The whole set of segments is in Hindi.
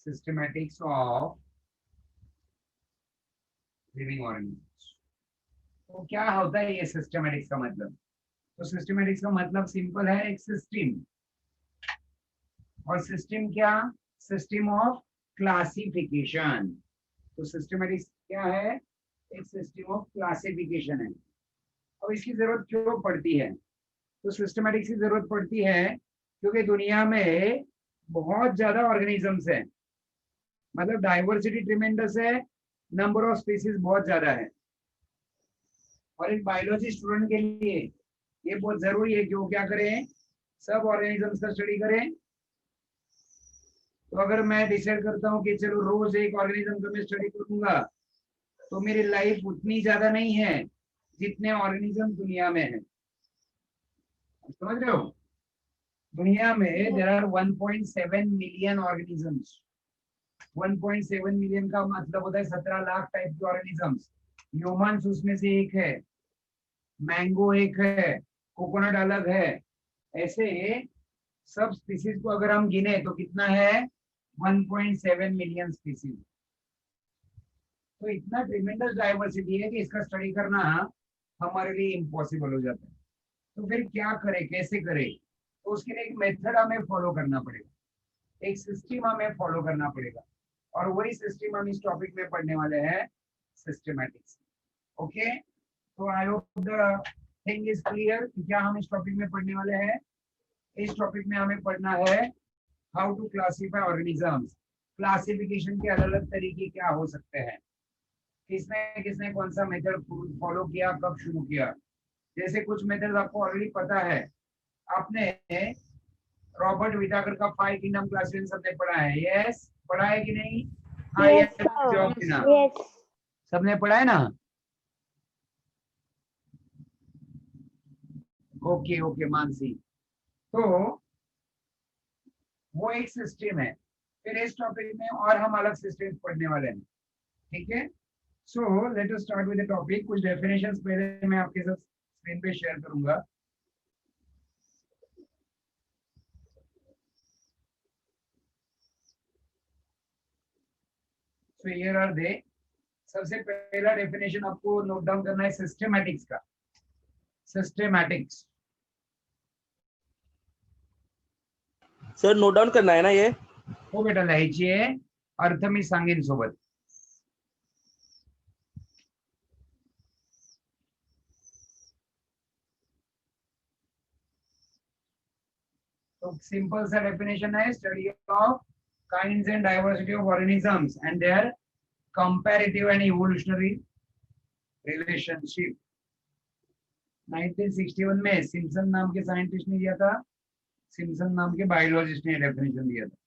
Systematics of living organisms. तो क्या होता है ये सिस्टमैटिक्स का मतलब? तो सिस्टमैटिक्स का मतलब सिंपल है, एक सिस्टम। और सिस्टम क्या? System of classification. तो सिस्टमैटिक्स क्या है? एक सिस्टम ऑफ क्लासिफिकेशन है। अब इसकी जरूरत क्यों पड़ती है? तो सिस्टमैटिक्स की जरूरत पड़ती है क्योंकि दुनिया में बहुत ज्यादा ऑर्गेनिजम्स हैं, मतलब डाइवर्सिटी ट्रिमेंडस है, नंबर ऑफ स्पीसीज बहुत ज्यादा है। और एक बायोलॉजी स्टूडेंट के लिए ये बहुत जरूरी है कि वो क्या करें, सब ऑर्गेनिजम्स का स्टडी करें। तो अगर मैं डिसाइड करता हूँ कि चलो रोज एक ऑर्गेनिज्म का मैं स्टडी करूंगा, तो मेरी लाइफ उतनी ज्यादा नहीं है जितने ऑर्गेनिज्म दुनिया में है। समझ रहे हो? दुनिया में there are 1.7 million organisms. 1.7 million का मतलब होता है 17 लाख टाइप के ऑर्गेनिजम्स। ह्यूमंस उसमें से एक है, मैंगो एक है, कोकोनट अलग है। ऐसे सब स्पीसीज को अगर हम गिने तो कितना है? 1.7 मिलियन स्पीसीज। तो इतना ट्रिमेंडस डाइवर्सिटी है कि इसका स्टडी करना हमारे लिए इम्पॉसिबल हो जाता है। तो फिर क्या करें, कैसे करें? तो उसके लिए एक मेथड हमें फॉलो करना पड़ेगा, एक सिस्टम हमें फॉलो करना पड़ेगा। और वही सिस्टम हम इस टॉपिक में पढ़ने वाले हैं, सिस्टमैटिक्स। ओके, तो आई hope the thing is clear. क्या हम इस टॉपिक में पढ़ने वाले हैं? इस टॉपिक में हमें पढ़ना है how to classify organisms. Classification के अलग अलग तरीके क्या हो सकते हैं, किसने किसने कौन सा मेथड फॉलो किया, कब शुरू किया। जैसे कुछ मेथड आपको ऑलरेडी पता है, आपने रॉबर्ट विटाकर का 5 किंगडम क्लासिफिकेशन सबने पढ़ा है, यस पढ़ा है कि नहीं? हाँ, Yes, यस जवाब sir. देना। Yes. सबने पढ़ा है ना? Okay okay Mansi. तो वो एक सिस्टम है। फिर इस टॉपिक में और हम अलग सिस्टम पढ़ने वाले हैं, ठीक है? So let us start with the topic. कुछ डेफिनेशंस पहले मैं आपके साथ स्क्रीन पे शेयर करूंगा। So here are they. सबसे पहला डेफिनेशन आपको नोट डाउन करना है सिस्टमैटिक्स का। सिस्टमैटिक्स सर नोट डाउन करना है ना ये? हो बेटा, लिहायची आहे, अर्थ मी सांगेन सोबत। तो सिंपल सा डेफिनेशन है, study of kinds and diversity of organisms and their comparative and evolutionary relationship. 1961 में सिम्पसन नाम के साइंटिस्ट ने दिया था, सिम्पसन नाम के बायोलॉजिस्ट ने डेफिनेशन दिया था।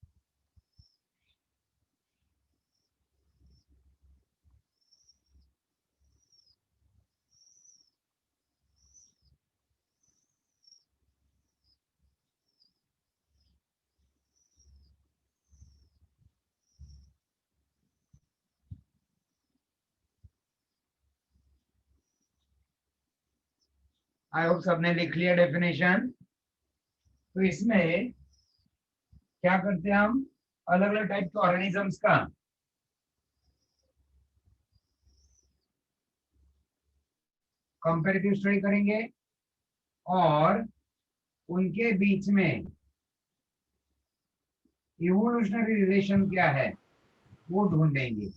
आई होप सबने लिख लिया डेफिनेशन। तो इसमें क्या करते हैं हम, अलग अलग टाइप के ऑर्गेनिजम्स का कंपैरेटिव स्टडी करेंगे और उनके बीच में इवोल्यूशनरी रिलेशन क्या है वो ढूंढेंगे।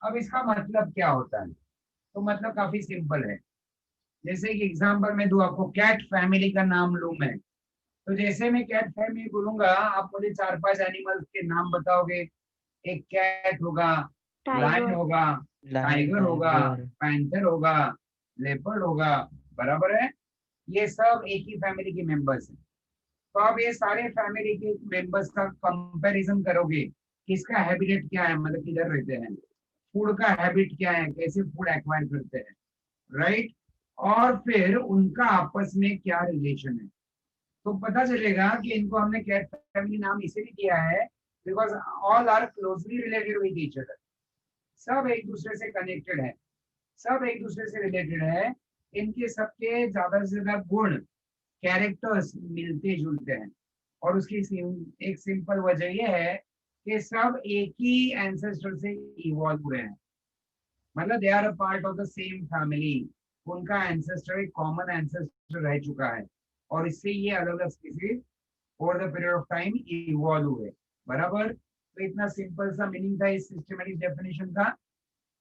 अब इसका मतलब क्या होता है? तो मतलब काफी सिंपल है। जैसे कि एग्जांपल में दूं आपको, कैट फैमिली का नाम लूं मैं, तो जैसे मैं कैट फैमिली बोलूंगा, आप मुझे 4-5 एनिमल्स के नाम बताओगे। एक कैट होगा, लायन Tiger. होगा, लायन, टाइगर होगा, टाइगर। पैंथर होगा, लेपर्ड होगा, बराबर है? ये सब एक ही फैमिली के मेंबर्स हैं। तो आप ये सारे फैमिली के मेंबर्स का कंपैरिजन करोगे, किसका हैबिटेट क्या है, मतलब किधर रहते हैं, फूड का हैबिट क्या है, कैसे फूड एक्वायर करते हैं, राइट? और फिर उनका आपस में क्या रिलेशन है। तो पता चलेगा कि इनको हमने कैट फैमिली नाम इसीलिए दिया है because all are closely related with each other. सब एक दूसरे से कनेक्टेड है, सब एक दूसरे से रिलेटेड है। इनके सबके ज्यादा से ज्यादा गुण, कैरेक्टर्स मिलते जुलते हैं। और उसकी एक सिंपल वजह यह है ये सब एक ही एंसेस्टर से इवॉल्व हुए हैं, मतलब they are a part of the same family, उनका एंसेस्टर एक कॉमन एंसेस्टर रह चुका है और इससे ये अलग अलग species over the period of time evolve हुए। बराबर, तो इतना सिंपल सा मीनिंग था इस सिस्टमैटिक डेफिनेशन का।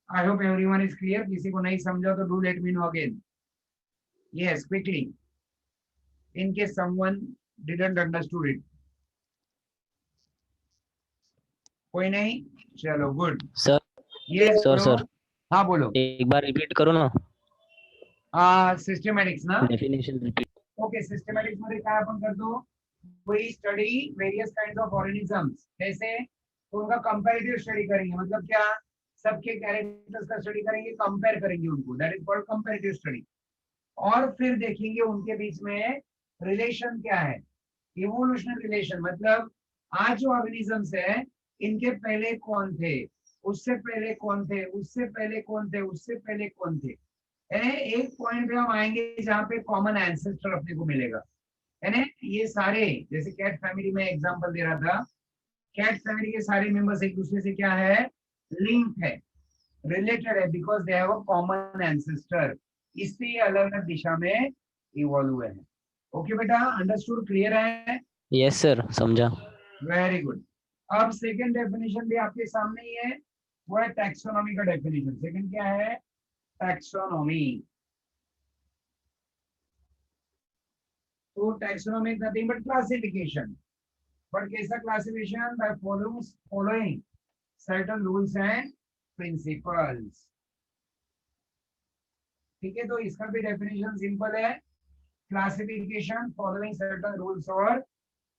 I hope everyone is clear. किसी को नहीं समझा तो do let me know again, yes quickly, in case someone didn't understood it. कोई नहीं, चलो गुड। सर यस सर बोलो। सर हाँ बोलो। एक बार रिपीट करो ना सिस्टमॅटिक्स ना, डेफिनेशन रिपीट. ओके। सिस्टमॅटिक्स मध्ये काय आपण करतो, we study various kind of organisms, जैसे तो उनका कंपैरेटिव स्टडी करेंगे, मतलब क्या, सबके कैरेक्टर्स का स्टडी करेंगे, कंपेयर करेंगे उनको, that is called comparative study. और फिर देखेंगे उनके बीच में रिलेशन क्या है, इवोल्यूशनल रिलेशन, मतलब आज जो ऑर्गेनिजम्स है इनके पहले कौन थे, उससे पहले कौन थे, उससे पहले कौन थे, उससे पहले कौन थे। एक पॉइंट पे हम आएंगे जहाँ पे कॉमन एंसेस्टर अपने को मिलेगा, है ना। ये सारे, जैसे कैट फैमिली में एग्जांपल दे रहा था, कैट फैमिली के सारे मेंबर्स एक दूसरे से क्या है, लिंक है, रिलेटेड है, because they have a common ancestor, इससे ये अलग अलग दिशा में इवॉल्व हुए हैं। ओके बेटा, अंडरस्टूड, क्लियर है? यस सर, समझा. Very good. अब सेकंड डेफिनेशन भी आपके सामने ही है, वो है टैक्सोनॉमी का डेफिनेशन। सेकंड क्या है, टैक्सोनॉमी। तो taxonomy is nothing but classification, but कैसा classification, by following certain rules and principles. ठीक है, तो इसका भी डेफिनेशन सिंपल है, क्लासिफिकेशन फॉलोइंग सर्टेन रूल्स और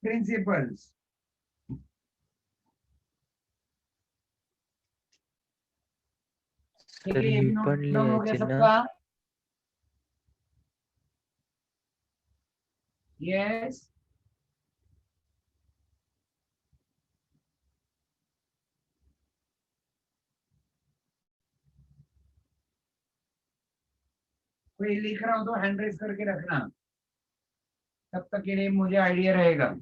प्रिंसिपल्स। ठीक है, ये भी नोट डाउन हो गया सबका? यस, कोई लिख रहा हो तो हैंड रेज करके रखना, तब तक के लिए मुझे आइडिया रहेगा।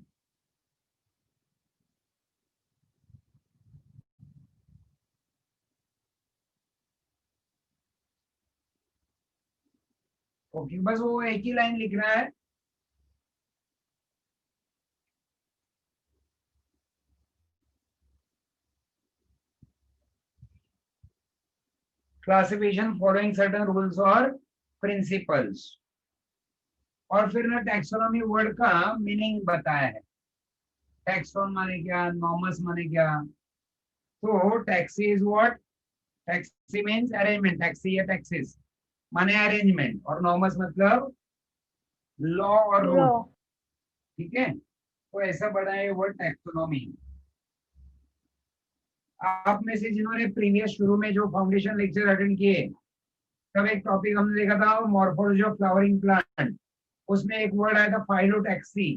ओके, बस वो एक ही लाइन लिख रहा है। क्लासिफिकेशन फॉलोइंग सर्टेन रूल्स और प्रिंसिपल्स। और फिर ना टैक्सोनॉमी वर्ड का मीनिंग बताया है, टैक्सोन माने क्या, नॉमस माने क्या। तो taxi is what, taxi means arrangement, taxi या टैक्सेस माने अरेंजमेंट, और नॉमस मतलब लॉ और रूल। ठीक है, तो ऐसा बना है वर्ड टैक्सोनॉमी। आप में से जिन्होंने प्रीवियस शुरू में जो फाउंडेशन लेक्चर अटेंड किए, तब एक टॉपिक हमने देखा था मॉर्फोलॉजी ऑफ फ्लावरिंग प्लांट, उसमें एक वर्ड आया था फाइलोटैक्सी,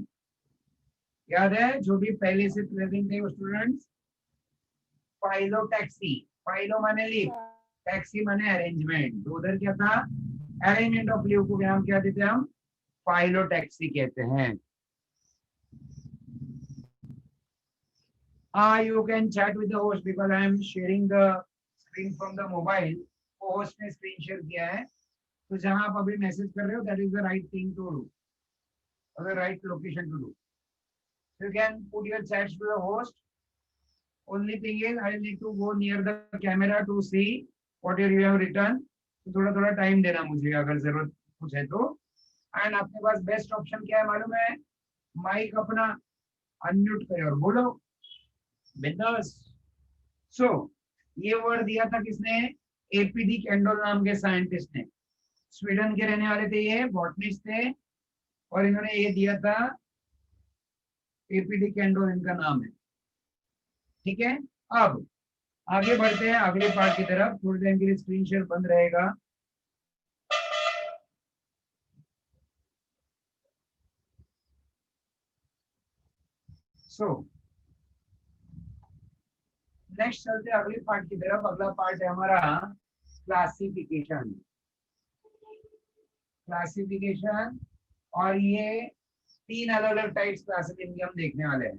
याद है? जो भी पहले से प्रेजेंट थे वो स्टूडेंट्स, फाइलोटैक्सी, फाइलो माने लीफ, टैक्सी माने अरेंजमेंट, तो उधर क्या था, अरेंजमेंट ऑफ लीव को हम क्या देते हैं, हम फाइलोटैक्सी कहते हैं। You can chat with the host because I am sharing the screen from the mobile. वो host ने screen share किया है, तो जहां आप अभी मैसेज कर रहे हो, that is the right thing to do, or the right location to do. You can put your chats to the host. Only thing is I need to go near the camera to see what you have written. तो थोड़ा थोड़ा टाइम देना मुझे अगर जरूरत कुछ है तो। एंड आपके पास बेस्ट ऑप्शन क्या है मालूम है, माइक अपना अनम्यूट करें और बोलो बिंदास। सो ये वर्ड दिया था किसने, एपीडी कैंडोल नाम के साइंटिस्ट ने, स्वीडन के रहने वाले थे, ये बॉटनिस्ट थे, और इन्होंने ये दिया था, एपीडी कैंडोल इनका नाम है। ठीक है, अब आगे बढ़ते हैं अगले पार्ट की तरफ, थोड़ी देर के लिए स्क्रीन शेयर बंद रहेगा। सो नेक्स्ट चलते हैं अगले पार्ट की तरफ। अगला पार्ट है हमारा क्लासिफिकेशन, क्लासिफिकेशन, और ये तीन अलग अलग टाइप्स क्लासिफिकेशन हम देखने वाले हैं।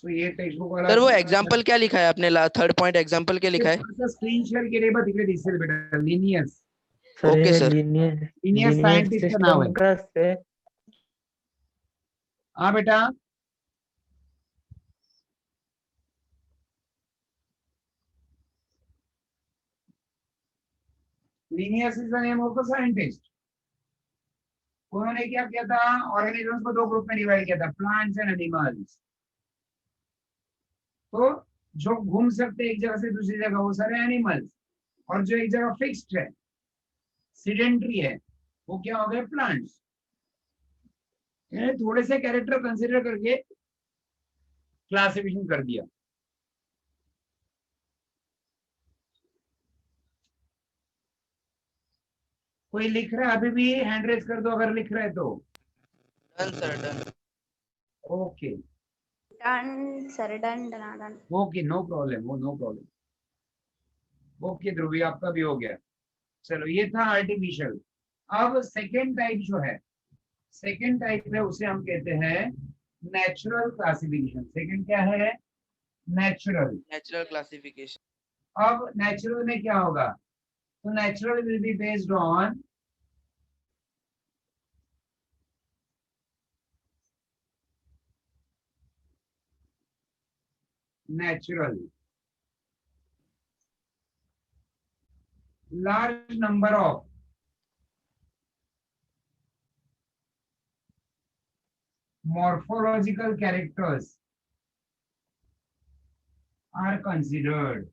सो ये टेक्स्ट बुक वाला सर वो एग्जाम्पल क्या लिखा है आपने? थर्ड पॉइंट एग्जाम्पल क्या लिखा है? स्क्रीन शेयर करेगा दिखे दिससेल बेटा लिनियस सर ओके ये सर लिनियस लीनियर साइंटिस्ट का नाम सिस्टम है। का से हाँ बेटा Linnaeus is the name of the scientist. उन्होंने क्या किया था, ऑर्गेनिजम्स को दो ग्रुप में डिवाइड किया था, प्लांट्स एंड एनिमल्स। तो जो घूम सकते हैं एक जगह से दूसरी जगह वो सारे एनिमल्स, और जो एक जगह फिक्स्ड है सीडेंट्री है वो क्या हो गए प्लांट्स। थोड़े से कैरेक्टर कंसीडर करके क्लासिफिकेशन कर दिया। कोई लिख रहा है अभी भी हैंड रेज कर दो अगर लिख रहा है तो। Done sir done. Okay Done, sir. Done, done, done. Okay no problem, वो नो प्रॉब्लम। ओके ध्रुवी आपका भी हो गया। चलो ये था आर्टिफिशियल। अब सेकेंड टाइप जो है, सेकेंड टाइप है उसे हम कहते हैं नेचुरल क्लासिफिकेशन। सेकेंड क्या है, नेचुरल। Natural classification. अब नेचुरल में क्या होगा, तो natural will be based on natural large number of morphological characters are considered।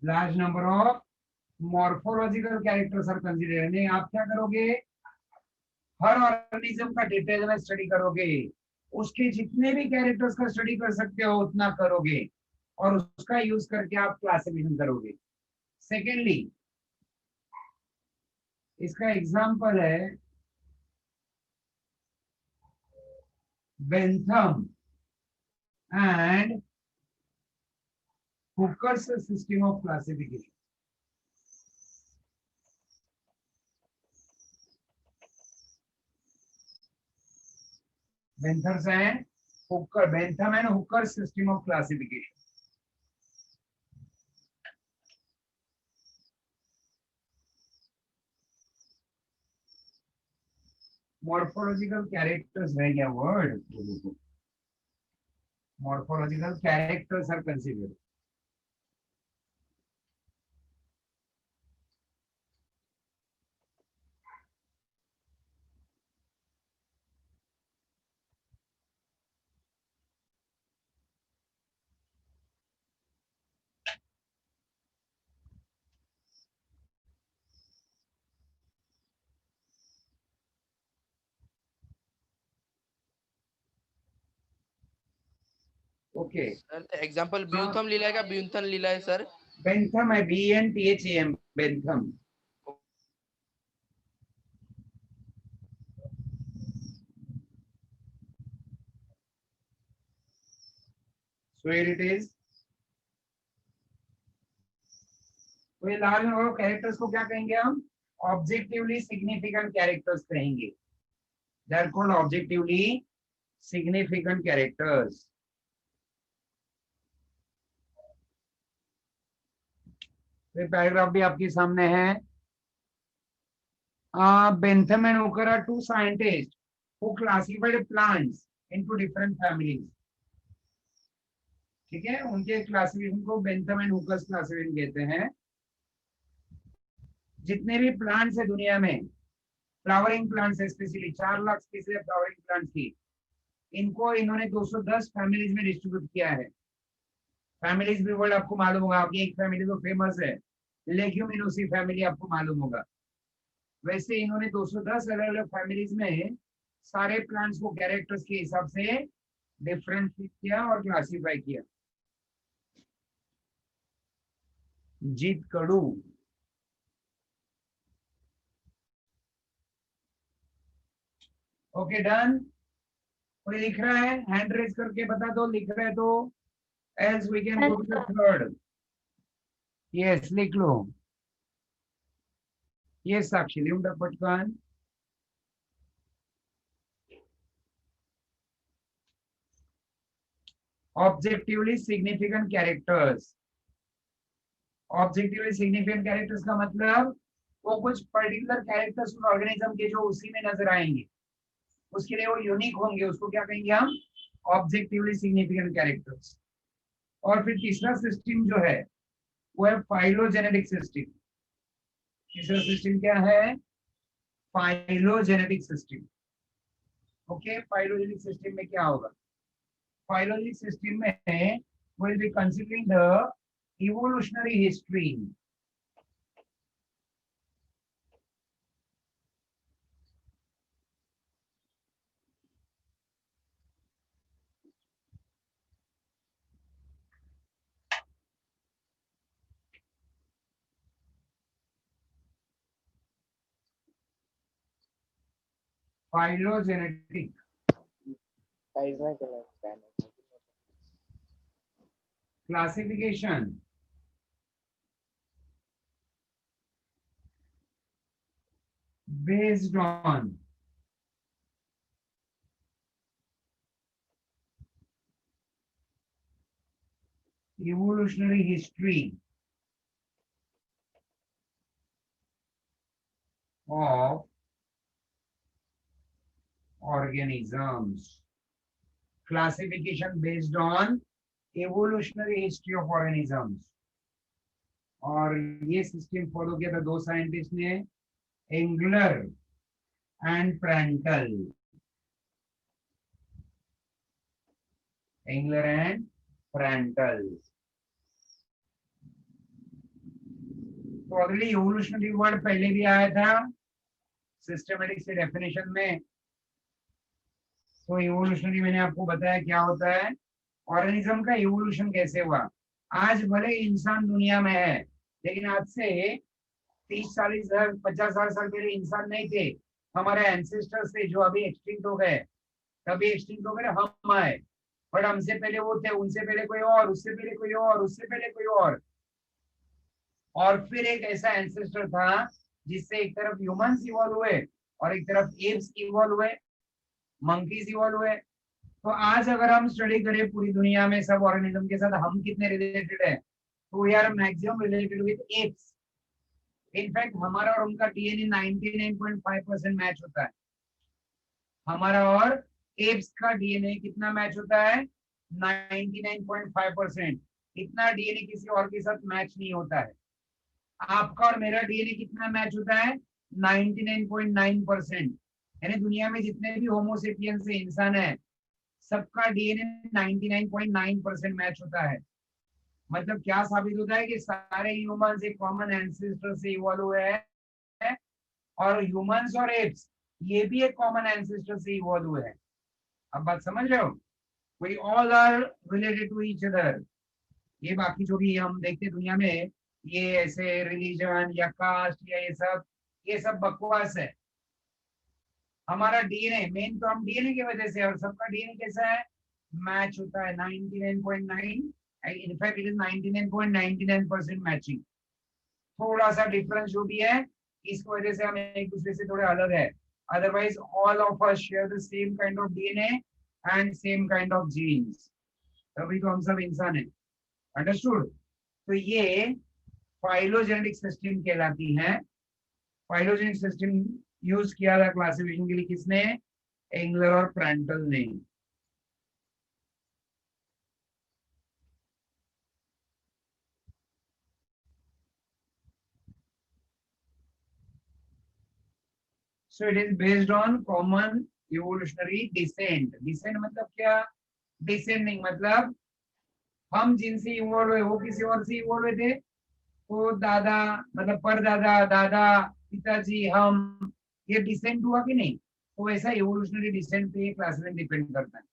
large number of morphological characters are considered। यानी आप क्या करोगे, हर ऑर्गेनिज्म का डिटेल में स्टडी करोगे, उसके जितने भी कैरेक्टर्स का स्टडी कर सकते हो उतना करोगे, और उसका यूज करके आप क्लासिफिकेशन करोगे। सेकेंडली इसका एग्जांपल है Bentham and hookers system of classification. Bentham and Hooker system of classification। Morphological characters है क्या word? Morphological characters are considered। Okay sir example Bentham लीला है क्या ब्यूथन लीला है सर? बेंथम है BNTHAM Bentham. So here it is। तो ये लार्ज नंबर ऑफ कैरेक्टर्स को क्या कहेंगे हम, ऑब्जेक्टिवली सिग्निफिकेंट कैरेक्टर्स कहेंगे। They are called objectively significant characters. ये पैराग्राफ भी आपके सामने है। Bentham and Hooker are two scientists who classified plants into different families। ठीक है, उनके क्लासिफिकेशन को बेंथम एंड हुकर्स क्लासिफिकेशन कहते हैं। जितने भी प्लांट्स है दुनिया में, flowering plants specially 4 lakh species है फ्लावरिंग प्लांट्स की, इनको इन्होंने 210 फैमिलीज में डिस्ट्रीब्यूट किया है। फैमिलीज भी वर्ड आपको मालूम होगा, आपकी एक फैमिली तो फेमस है लेग्यूमिनोसी फैमिली, आपको मालूम होगा। वैसे इन्होंने 210 अलग अलग फैमिलीज में सारे प्लांट्स को कैरेक्टर्स के हिसाब से डिफरेंशिएट किया और क्लासिफाई किया। जीत कड़ू। Okay done. कोई लिख रहा है हैंड रेज करके बता दो, लिख रहा है तो, else we can go to the third. Yes लिख लो। ये साक्षी लिहून टाक पटकन। Objectively significant characters. Objectively significant characters का मतलब वो कुछ पर्टिकुलर कैरेक्टर्स उस ऑर्गेनिज्म के जो उसी में नजर आएंगे, उसके लिए वो यूनिक होंगे, उसको क्या कहेंगे हम? Objectively significant characters. और फिर तीसरा सिस्टम जो है वो है फाइलोजेनेटिक सिस्टम। तीसरा सिस्टम क्या है? Phylogenetic system. Okay, phylogenetic system में क्या होगा? फाइलोजेनेटिक सिस्टम में will be considering the evolutionary history. Phylogenetic classification based on evolutionary history of organisms. Classification based on evolutionary history of organisms. और ये सिस्टम फॉलो किया था दो साइंटिस्ट ने, Engler and Prantl. Engler and Prantl. तो ऑलरेडी इवोल्यूशनरी वर्ड पहले भी आया था सिस्टमेटिक से डेफिनेशन में। तो इवोल्यूशनरी मैंने आपको बताया क्या होता है, ऑर्गेनिज्म का इवोल्यूशन कैसे हुआ। आज भले इंसान दुनिया में है, लेकिन आज से 30-40 50 साल पहले इंसान नहीं थे। हमारे एंसेस्टर्स थे जो अभी एक्सटिंक्ट हो गए, कभी एक्सटिंक्ट हो गए, हम आए, बट हमसे पहले वो थे, उनसे पहले कोई और, उससे पहले कोई और, उससे पहले कोई और फिर एक ऐसा एंसेस्टर था जिससे एक तरफ ह्यूमंस इवॉल्व हुए और एक तरफ एप्स इवॉल्व हुए, मंकीज इवॉल्व हुए। तो आज अगर हम स्टडी करें पूरी दुनिया में सब ऑर्गेनिज्म के साथ हम कितने रिलेटेड है, तो we are maximum related with apes. In fact हमारा और उनका डीएनए 99.5% मैच होता है। हमारा और एप्स का डीएनए कितना मैच होता है? 99.5%। इतना डीएनए किसी और के साथ मैच नहीं होता है। आपका और मेरा डीएनए कितना मैच होता है? 99.9%। यानी दुनिया में जितने भी होमोसेपियंस से इंसान है, सबका डीएनए 99.9% मैच होता है। मतलब क्या साबित होता है कि सारे ह्यूमंस एक कॉमन एंसेस्टर से इवॉल्व हुए हैं, और ह्यूमंस और एप्स ये भी एक कॉमन एंसेस्टर से इवॉल्व हुए हैं। अब बात समझ रहे हो? We all are related to each other. ये बाकी जो भी हम देखते हैं दुनिया में, ये ऐसे रिलीजन या कास्ट या ये सब बकवास है। हमारा डीएनए मेन तो हम डीएनए की वजह से, और सबका डीएनए कैसा है? मैच होता है 99.9, इनफैक्ट इट इज 99.99% मैचिंग। थोड़ा सा डिफरेंस जो भी है इस वजह से हम एक दूसरे से थोड़े अलग है, otherwise all of us share the same kind of DNA and same kind of genes, तभी तो हम सब इंसान है। अंडरस्टूड? तो ये फाइलोजेनेटिक सिस्टम कहलाती है। फाइलोजेनेटिक सिस्टम यूज किया था क्लासिफिकेशन के लिए किसने? एंगलर और प्रेंटल ने। So it is based on common evolutionary descent. Descent मतलब क्या? Descending मतलब हम जिनसे इवॉल्व हुए वो किसी और से इवॉल्व हुए थे, तो दादा मतलब परदादा, दादा, पिताजी, हम, ये डिसेंट हुआ कि नहीं? तो ऐसा इवोल्यूशनरी डिसेंट पे क्लासिफिकेशन डिपेंड करता है।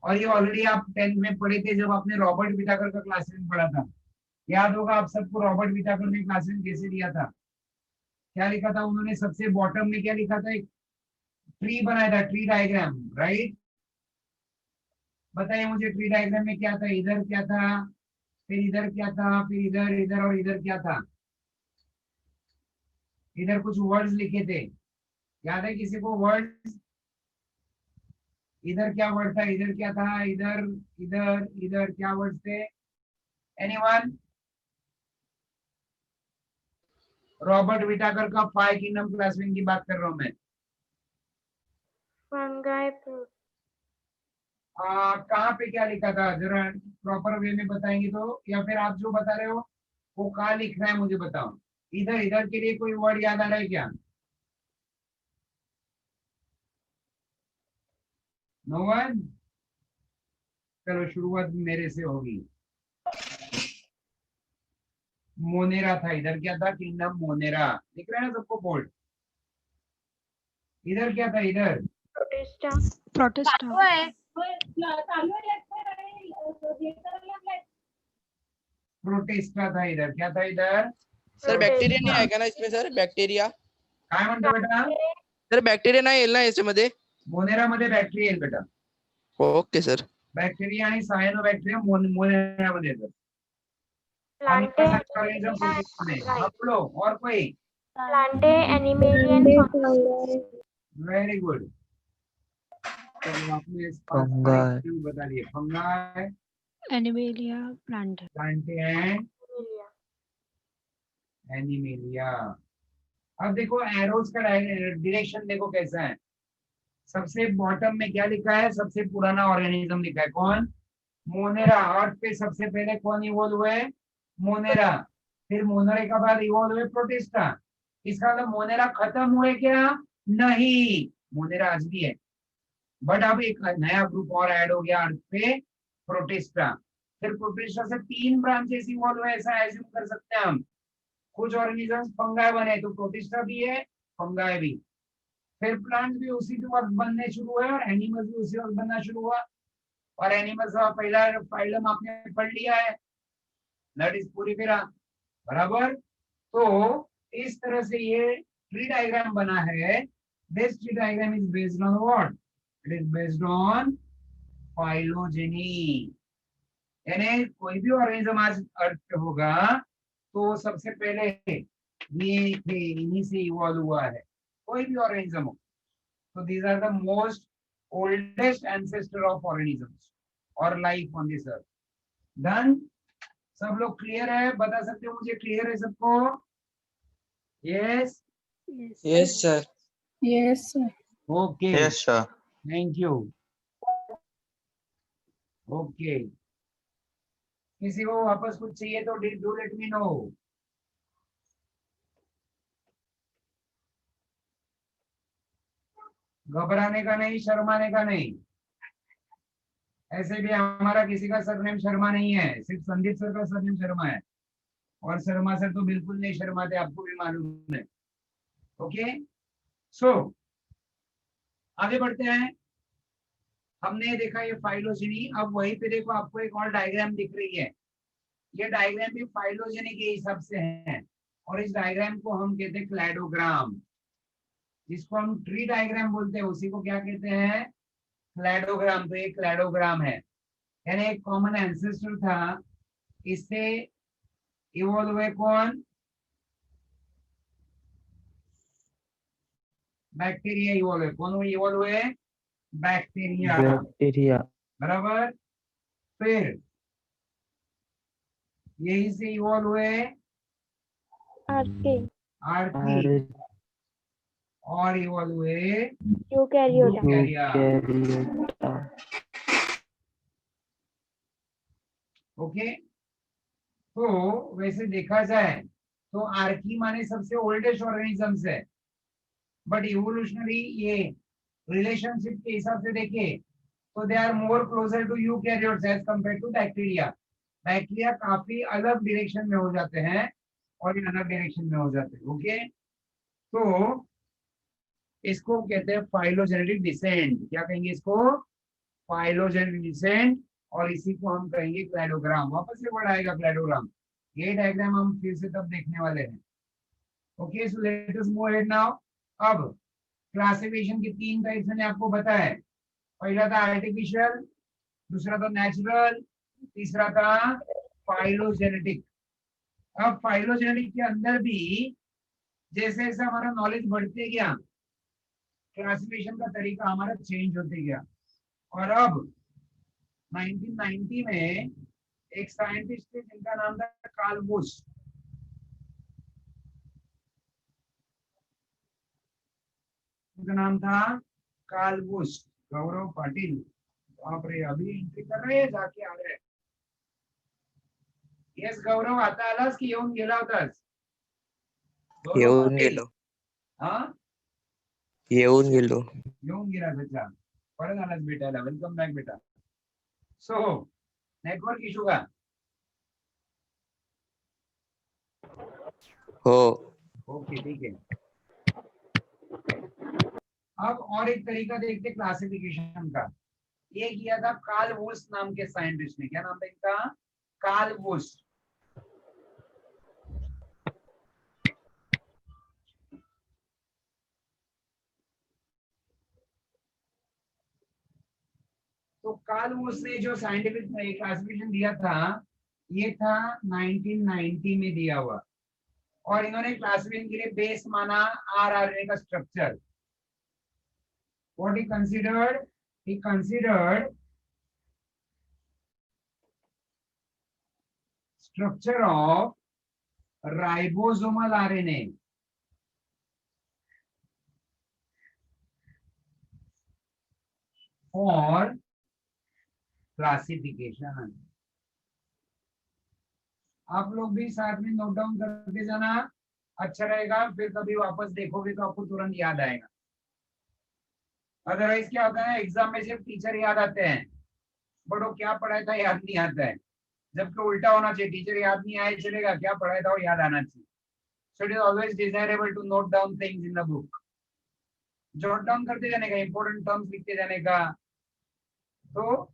और ये ऑलरेडी आप 10th में पढ़े थे जब आपने रॉबर्ट विटाकर का क्लासिफिकेशन पढ़ा था। याद होगा आप सबको रॉबर्ट विटाकर ने क्लासिफिकेशन कैसे दिया था? क्या लिखा था उन्होंने? सबसे बॉटम में क्या लिखा था? एक ट्री बनाया था, ट्री डायग्राम, राइट? बताइए मुझे, ट्री डायग्राम में क्या था? इधर क्या था, फिर इधर क्या था, फिर इधर, इधर और इधर क्या था? इधर कुछ वर्ड्स लिखे थे, याद है किसी को वर्ड्स? इधर क्या वर्ड था, इधर क्या था, इधर इधर इधर क्या वर्ड थे? एनीवन? रॉबर्ट विटाकर का 5 किंगडम क्लासिफिकेशन की बात कर रहा हूं मैं। कहाँ पे क्या लिखा था, जरा प्रॉपर वे में बताएंगे तो, या फिर आप जो बता रहे हो वो कहाँ लिख रहा है मुझे बताओ। इधर इधर के लिए कोई वर्ड याद आ रहा है क्या? No one? चलो शुरुआत मेरे से होगी। मोनेरा था, इधर क्या था, किंगडम मोनेरा, दिख रहा है ना सबको बोर्ड? इधर क्या था, इधर प्रोटेस्टा था, इधर क्या था, इधर सर बॅक्टेरिया नाही आहे का ना इसमें सर? बॅक्टेरिया काय म्हणतो बेटा? सर बॅक्टेरिया नाही येईल ना याच्यामध्ये? मोनेरा मध्ये बॅक्टेरिया येईल बेटा, ओके सर. बॅक्टेरिया आणि सायनो बॅक्टेरिया मोनेरा मध्ये येतात. बोलो और कोई? प्लांटे एनिमेलियन वेरी गुड। तो आपने फंगाई बता दिए, fungi, Animalia plant Plantae and Animalia. अब देखो एरोज का डायरेक्शन देखो कैसा है। सबसे बॉटम में क्या लिखा है, सबसे पुराना ऑर्गेनिज्म लिखा है, कौन? मोनेरा। अर्थ पे सबसे पहले कौन इवॉल्व हुए? मोनेरा। फिर मोनेरा के बाद इवॉल्व हुए प्रोटिस्टा। इसका मतलब मोनेरा खत्म हुए क्या? नहीं, मोनेरा आज भी है, बट अब एक नया ग्रुप और ऐड हो गया अर्थ पे, प्रोटिस्टा। फिर प्रोटिस्टा से 3 ब्रांचेस इवॉल्व हुए, ऐसा एज्यूम कर सकते हैं हम। कुछ ऑर्गेनिजम्स फंगाई बने, तो प्रोटिस्टा भी है, फंगाई भी। फिर प्लांट भी उसी वक्त बनने शुरू हुए और एनिमल्स भी उसी वक्त बनना शुरू हुआ। और एनिमल्स का पहला फाइलम आपने पढ़ लिया है, दैट इज पोरिफेरा, बराबर। तो इस तरह से ये ट्री डायग्राम बना है। This tree diagram is based on what? It is based on phylogeny. यानी कोई भी ऑर्गेनिज्म आज अर्थ पे होगा तो सबसे पहले ये थे, इन्हीं से इवॉल्व हुआ है, कोई भी ऑर्गेनिज्म हो। So these are the most oldest ancestor of organisms or life on this earth. Done? सब लोग क्लियर है? बता सकते हो मुझे, क्लियर है सबको? Yes? Yes sir. Yes Okay. Yes, sir. Thank you. Okay. किसी को वापस कुछ चाहिए तो do let me know. घबराने का नहीं, शर्माने का नहीं। ऐसे भी हमारा किसी का सरनेम शर्मा नहीं है, सिर्फ संदीप सर का सरनेम शर्मा है, और शर्मा सर तो बिल्कुल नहीं शर्माते, आपको भी मालूम है। ओके, सो आगे बढ़ते हैं। हमने देखा ये फाइलोजेनी। अब वहीं पे देखो आपको एक और डायग्राम दिख रही है। ये डायग्राम भी फाइलोजेनी के हिसाब से है, और इस डायग्राम को हम कहते हैं क्लैडोग्राम। जिसको हम ट्री डायग्राम बोलते हैं उसी को क्या कहते हैं? क्लैडोग्राम। तो एक क्लैडोग्राम है, यानी एक कॉमन एंसेस्टर था, इससे इवॉल्व हुए कौन? बैक्टीरिया इवॉल्व हुए। कौन इवॉल्व हुए? बैक्टीरिया, बैक्टीरिया बराबर। फिर यही से इवॉल्व हुए आर्के आर्थी, और इवॉल्व हुए यूकैरियोटा यूकैरियोटा। ओके, तो वैसे देखा जाए तो आर्की माने सबसे ओल्डेस्ट ऑर्गेनिजम्स है, बट इवोल्यूशनरी ये रिलेशनशिप के हिसाब से देखे तो they are more closer to eukaryotes as compare to bacteria. Bacteria काफी अलग डायरेक्शन में हो जाते हैं और ये अलग डायरेक्शन में हो जाते हैं। ओके, तो इसको कहते हैं फाइलोजेनेटिक डिसेंट। क्या कहेंगे इसको? Phylogenetic descent. और इसी को हम कहेंगे क्लैडोग्राम। वापस से वर्ड आएगा क्लैडोग्राम। ये डायग्राम हम फिर से तब देखने वाले हैं। ओके, सो let us move ahead now. अब क्लासिफिकेशन की 3 टाइप्स मैंने आपको बताया। पहला था आर्टिफिशियल, दूसरा था नेचुरल, तीसरा था फाइलोजेनेटिक। अब फाइलोजेनेटिक के अंदर भी जैसे जैसे हमारा नॉलेज बढ़ते गया, क्लासिफिकेशन का तरीका हमारा चेंज होते गया। और अब 1990 में एक साइंटिस्ट थे जिनका नाम था कार्ल बुश। उनका नाम था कार्ल बुश। गौरव पाटिल, बाप रे, अभी एंट्री कर रहे हैं, जाके आ रहे हैं। यस गौरव, आता आलास की येऊन गेला होतास? गौरव येऊन पाटील. गेलो. हा, येऊन गेलो. येऊन गेला त्याचा. परत आलास भेटायला. वेलकम बॅक बेटा. सो नेटवर्क इशू का? हो. ओके ठीक है। अब और एक तरीका देखते क्लासिफिकेशन का। ये किया था कार्ल वुश नाम के साइंटिस्ट ने। क्या नाम था इनका? Carl Woese. तो कार्ल वुश ने जो साइंटिफिक क्लासिफिकेशन दिया था, ये था 1990 में दिया हुआ। और इन्होंने क्लासिफिकेशन के लिए बेस माना आरआरएनए का structure. What he considered? He considered structure of ribosomal RNA for classification. आप लोग भी साथ में नोट डाउन करते जाना, अच्छा रहेगा। फिर कभी वापस देखोगे तो आपको तुरंत याद आएगा। अदरवाइज क्या होता है, एग्जाम में सिर्फ टीचर याद आते हैं, बट वो क्या पढ़ाया था याद नहीं आता है। जबकि उल्टा होना चाहिए, टीचर याद नहीं आए चलेगा, क्या पढ़ाया था वो याद आना चाहिए। So it is always desirable to note down things in the book. Jot down करते जाने का, इंपॉर्टेंट टर्म्स लिखते जाने का, तो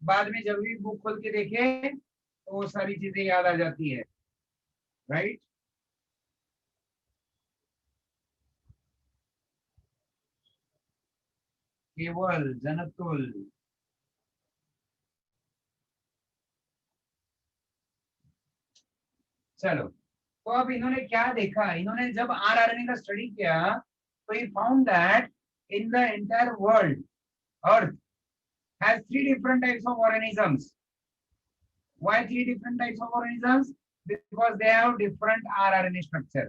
बाद में जब भी बुक खोल के देखे तो वो सारी चीजें याद आ जाती है, राइट? केवल जनतुल, चलो। तो अब इन्होंने क्या देखा, इन्होंने जब आरआरएनए का स्टडी किया तो he found that in the entire world earth has 3 different types of organisms. Why 3 different types of organisms? Because they have different rRNA structure.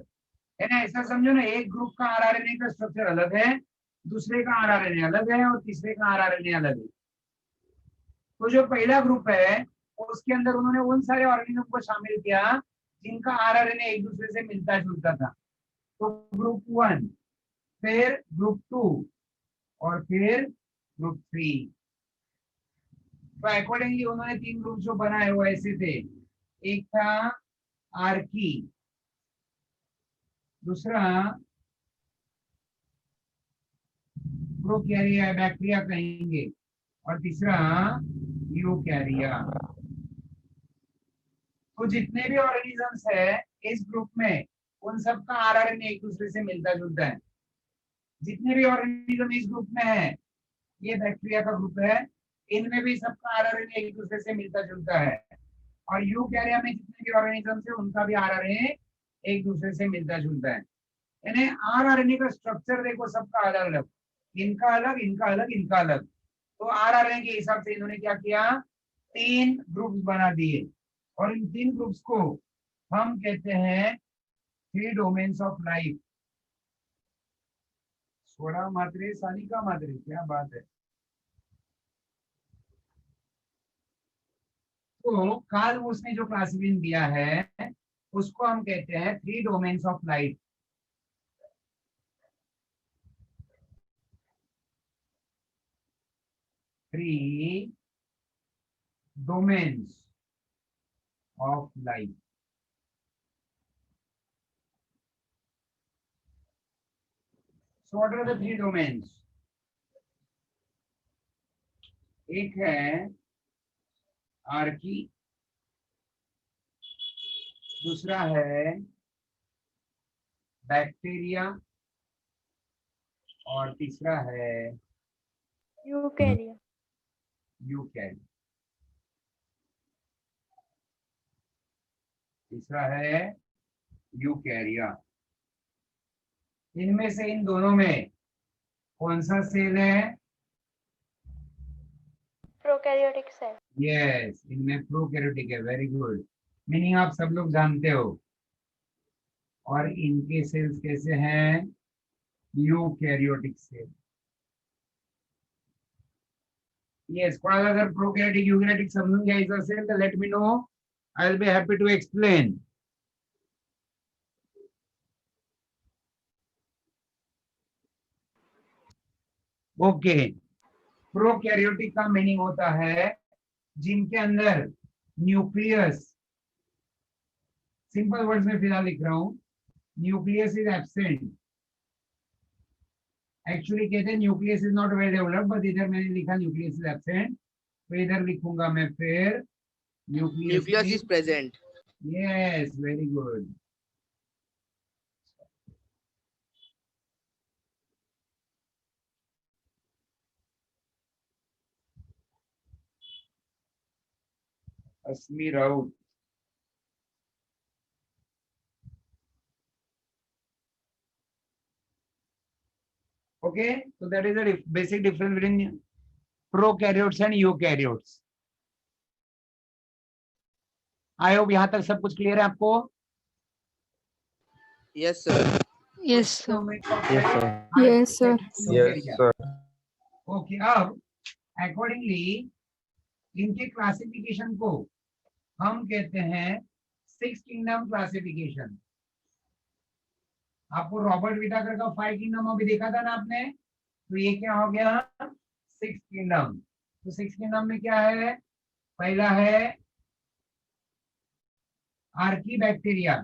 है ना, ऐसा समझो ना, एक ग्रुप का आरआरएनए का स्ट्रक्चर अलग है, दूसरे का आरआरएनए अलग है और तीसरे का आरआरएनए अलग है। तो जो पहला ग्रुप है उसके अंदर उन्होंने उन सारे ऑर्गेनिज्म को शामिल किया जिनका आरआरएनए एक दूसरे से मिलता जुलता था। तो ग्रुप 1, फिर ग्रुप 2 और फिर ग्रुप 3। तो अकॉर्डिंगली उन्होंने 3 ग्रुप जो बनाए हुए ऐसे थे। एक था आर्की, दूसरा प्रोकैरिया, बैक्टीरिया कहेंगे, और तीसरा यूकैरिया। तो जितने भी ऑर्गेनिजम्स है इस ग्रुप में, उन सब का आरआरएनए एक दूसरे से मिलता जुलता है। जितने भी ऑर्गेनिज्म इस ग्रुप में है, ये बैक्टीरिया का ग्रुप है, इनमें भी सबका आरआरएनए एक दूसरे से मिलता जुलता है। और यूकैरिया में जितने भी ऑर्गेनिजम्स है उनका भी आरआरएनए एक दूसरे से मिलता जुलता है। यानी आरआरएनए का स्ट्रक्चर देखो सबका अलग अलग, इनका अलग, इनका अलग, इनका अलग। तो आरआरएनए के हिसाब से इन्होंने क्या किया, 3 ग्रुप्स बना दिए। और इन 3 ग्रुप्स को हम कहते हैं 3 डोमेन्स ऑफ लाइफ। सोडा मात्रे, सानिका मात्रे, क्या बात है। तो कार्ल वुश ने जो क्लासिफिकेशन दिया है उसको हम कहते हैं 3 domains of life. Three domains of life. So what are the 3 domains? एक है आर्की, दूसरा है बैक्टीरिया और तीसरा है यूकैरिया। यूकैरिया। तीसरा है यूकैरिया। इनमें से इन दोनों में कौन सा सेल है प्रोकैरियोटिक सेल। यस, इनमें प्रोकैरियोटिक है। वेरी गुड, मीनिंग आप सब लोग जानते हो। और इनके सेल्स कैसे हैं? Eukaryotic cell. यस, थोड़ा सा अगर प्रोकैरियोटिक यूकैरियोटिक समझ गया इस सेल तो let me know, I will be happy to explain. Okay, prokaryotic का मीनिंग होता है जिनके अंदर न्यूक्लियस, सिंपल वर्ड्स में फिलहाल लिख रहा हूं, न्यूक्लियस इज एब्सेंट। एक्चुअली कहते हैं nucleus is not well developed, but इधर मैंने लिखा न्यूक्लियस इज एब्सेंट, तो इधर लिखूंगा मैं फिर nucleus nucleus is is present. Yes, very good. Asmi Raut. Okay, so that is the basic difference between prokaryotes and eukaryotes. I hope यहां तक सब कुछ क्लियर है आपको? Yes sir. Yes, sir. Yes, sir. Yes, sir. Yes, sir. Okay, अब अकॉर्डिंगली इनके क्लासिफिकेशन को हम कहते हैं सिक्स किंगडम क्लासिफिकेशन। आपको रॉबर्ट विटाकर का 5 किंगडम अभी देखा था ना आपने, तो ये क्या हो गया? 6 किंगडम। तो 6 किंगडम में क्या है? पहला है आर्कीबैक्टीरिया,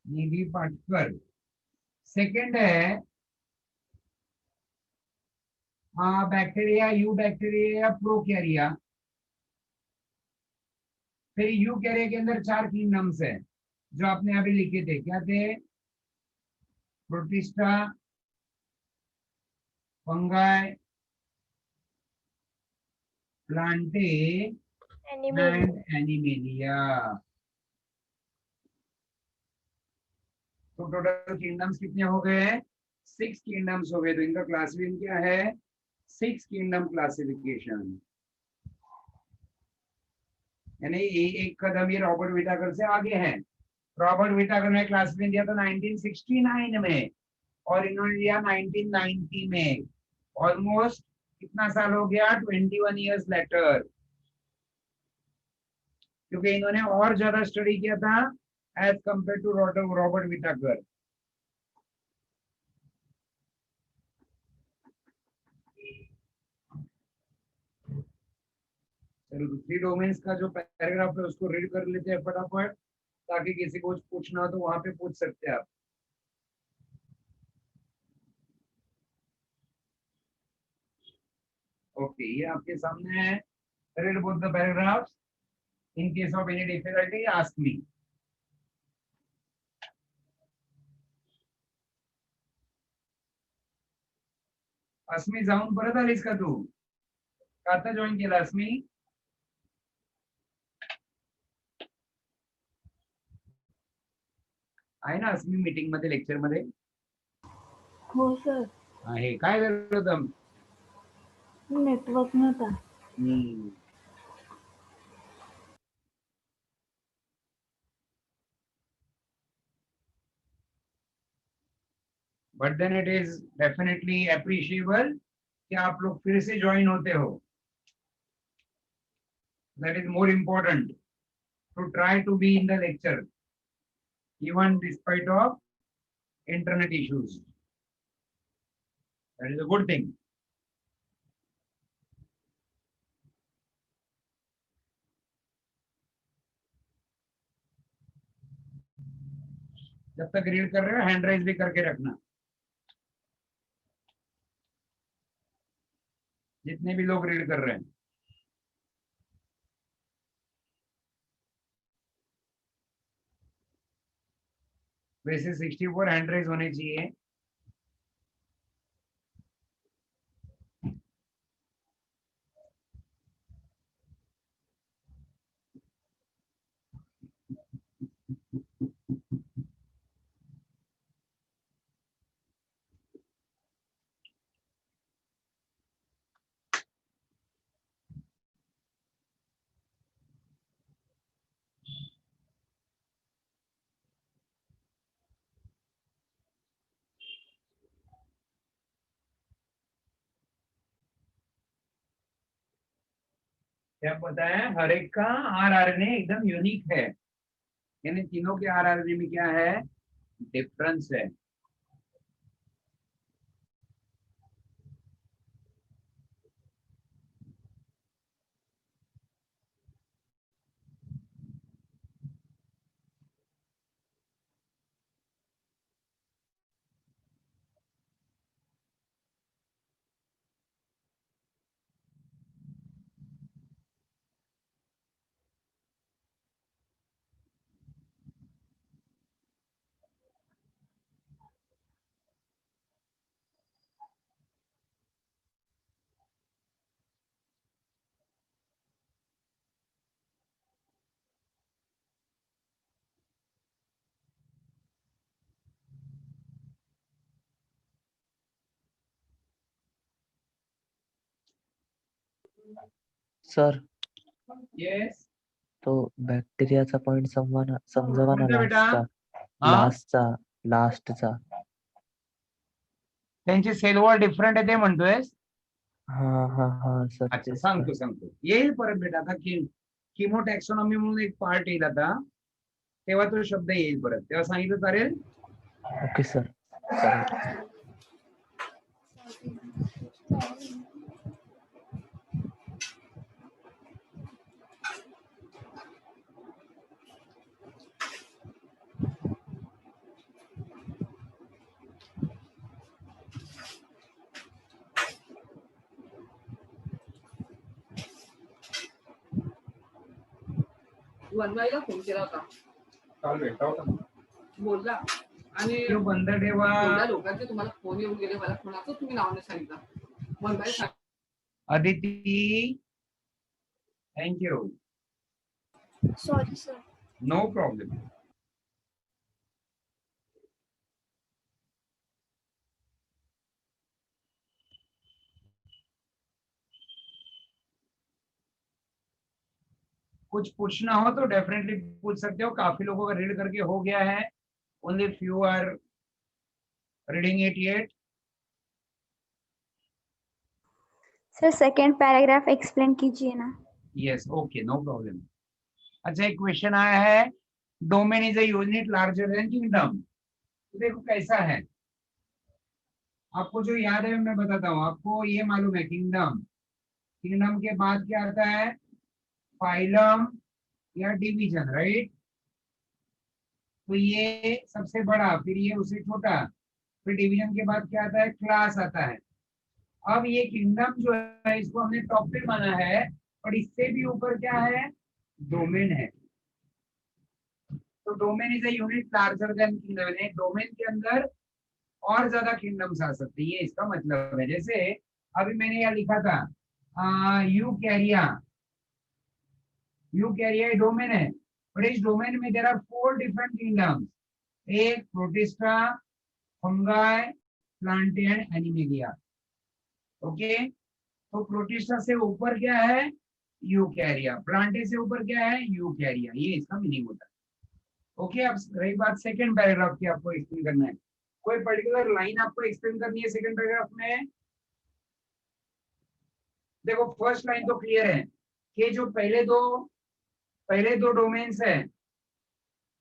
निधि पाटकर। सेकंड है बैक्टीरिया, यू बैक्टीरिया या प्रोकैरिया। फिर यूकैरिया के अंदर 4 किंगडम्स है जो आपने अभी लिखे थे, क्या थे? Protista, fungi, Plantae animalia. And animalia. तो टोटल किंगडम्स कितने हो गए? 6 किंगडम्स हो गए। तो इनका क्लासिफिकेशन क्या है? 6 किंगडम क्लासिफिकेशन। यानी एक कदम ये रॉबर्ट विटाकर से आगे है। रॉबर्ट विटाकर ने क्लासिफिकेशन दिया था 1969 में और इन्होंने दिया 1990 में। ऑलमोस्ट कितना साल हो गया? 21 इयर्स लेटर, क्योंकि इन्होंने और ज्यादा स्टडी किया था as compare to Robert Whittaker. चलो, 3 डोमेन्स का जो पैराग्राफ है उसको रीड कर लेते हैं फटाफट, ताकि किसी को कुछ पूछना हो तो वहां पे पूछ सकते हैं आप। ओके, ये आपके सामने है। Read both the paragraphs. In case of any difficulty ask me. Asmi जाऊन परत आलीस का तू? का आता जॉईन केला अस्मी? आहे ना अस्मी मीटिंग मध्ये, लेक्चर मध्ये? हो सर, आहे. काय झालं होतं? नेटवर्क नव्हता. But then it is definitely appreciable कि आप लोग फिर से ज्वाइन होते हो। That is more important to try to be in the lecture even despite of internet issues. That is a good thing. जब तक रीड कर रहे हो हैंड राइज भी करके रखना, जितने भी लोग रीड कर रहे हैं। वैसे 64 हैंड राइज होने चाहिए। क्या पता है? हर एक का आरआरएनए एकदम यूनिक है, यानी तीनों के आरआरएनए में क्या है? डिफरेंस है। सर यस, तो बॅक्टेरियाचा पॉइंट समजा ना कोणता बेटा? हा, लास्टचा लास्टचा त्यांचे सेल वॉल डिफरंट आहे ते म्हणतोयस? हा सर अच्छा, तेच सांगतो सांगतो, येईल परत बेटा. आता किमोटॅक्सोनॉमी म्हणून एक पार्ट येईल आता, तेव्हा तो शब्द येईल परत, तेव्हा सांगितलं चालेल. ओके सर चालेल. वनवाईला फोन केला होता, काल भेटला होता ना. बोलला आणि तो बंद ठेवा. एवढ्या लोकांचे तुम्हाला फोन येऊन गेले, मला कोणाचं तुम्ही नाव नाही सांगितलं. वनवाई Aditi, thank you. Sorry sir. No problem. कुछ पूछना हो तो डेफिनेटली पूछ सकते हो. काफी लोगों का रीड करके हो गया है, only few are reading it yet. Sir second paragraph explain कीजिए ना. Yes, okay, no problem. अच्छा, एक क्वेश्चन आया है, domain is a unit larger than kingdom. तो देखो कैसा है, आपको जो याद है मैं बताता हूँ. आपको ये मालूम है किंगडम, किंगडम के बाद क्या आता है? फाइलम या डिवीजन, राइट? तो ये सबसे बड़ा, फिर ये उससे छोटा, फिर डिवीजन के बाद क्या आता है? क्लास आता है. अब ये किंगडम जो है इसको हमने टॉपिक माना है, और इससे भी ऊपर क्या है? डोमेन है. तो domain is a unit larger than kingdom. Domain के अंदर और ज्यादा किंगडम्स आ सकते हैं, ये इसका मतलब है. जैसे अभी मैंने यहाँ लिखा था यूकैरिया डोमेन है, बट इस डोमेन में देयर आर 4 डिफरेंट किंगडम्स. एक protista, fungi, Plantae and animalia. Okay, तो प्रोटिस्टा से ऊपर क्या है? यूकैरिया. प्लांटे से ऊपर क्या है? यूकैरिया. ये इसका मीनिंग होता है. ओके, अब रही बात सेकंड पैराग्राफ की, आपको एक्सप्लेन करना है. कोई पर्टिकुलर लाइन आपको एक्सप्लेन करनी है सेकंड पैराग्राफ में? देखो, फर्स्ट लाइन तो क्लियर है कि जो पहले दो डोमेन्स है,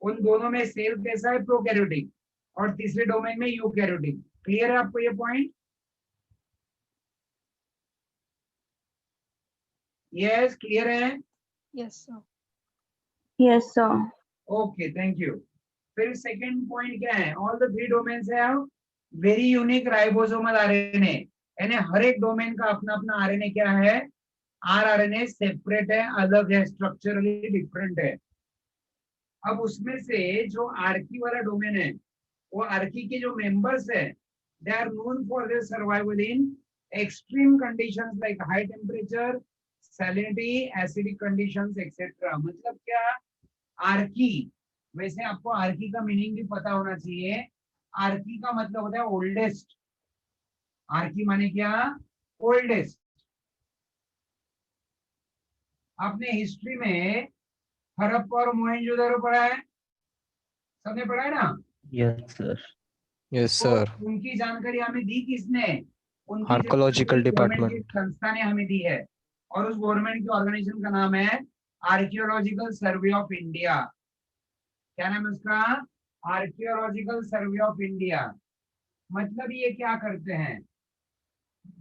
उन दोनों में सेल कैसा है? प्रोकैरियोटिक, और तीसरे डोमेन में यूकैरियोटिक. क्लियर है आपको ये पॉइंट? यस, क्लियर है? Yes, sir. Yes sir. Okay, thank you. फिर सेकंड पॉइंट क्या है? All the 3 domains have very unique ribosomal RNA. यानी हर एक डोमेन का अपना अपना आरएनए क्या है? आरआरएनए सेपरेट है, अलग है, स्ट्रक्चरली डिफरेंट है. अब उसमें से जो आर्की वाला डोमेन है, वो आर्की के जो मेंबर्स है, they are known for their survival in extreme conditions like high temperature, salinity, acidic conditions etcetera. मतलब क्या? आर्की, वैसे आपको आर्की का मीनिंग भी पता होना चाहिए. आर्की का मतलब होता है ओल्डेस्ट. आर्की माने क्या? ओल्डेस्ट. आपने हिस्ट्री में हड़प्पा और मोहनजोदड़ो पढ़ा है, सबने पढ़ा है ना? Yes sir. यस तो सर. उनकी जानकारी हमें दी किसने? उनकी आर्कोलॉजिकल गवर्नमेंट डिपार्टमेंट. की संस्था ने हमें दी है. और उस गवर्नमेंट के ऑर्गेनाइजेशन का नाम है आर्कियोलॉजिकल सर्वे ऑफ इंडिया। क्या नाम है उसका? Archaeological survey of India. मतलब ये क्या करते हैं?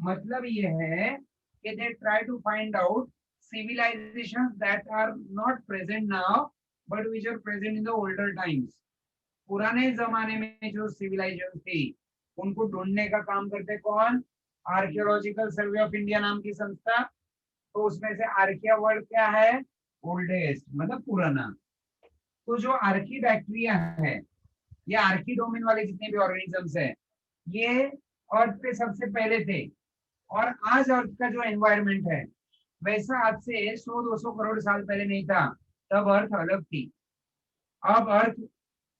मतलब ये है कि they try to find out civilizations that are not present now but which are present in the older times। पुराने जमाने में जो सिविलाइजेशन थी उनको ढूंढने का काम करते कौन? आर्कियोलॉजिकल सर्वे ऑफ इंडिया नाम की संस्था। तो उसमें से आर्किया वर्ड क्या है? ओल्डेस्ट, मतलब पुराना। तो जो आर्कीबैक्टीरिया है या आर्की डोमेन वाले जितने भी ऑर्गेनिजम्स हैं ये अर्थ पे सबसे पहले थे। और आज अर्थ का जो एनवायरनमेंट है वैसा आज से 100-200 करोड़ साल पहले नहीं था। तब अर्थ अलग थी। अब अर्थ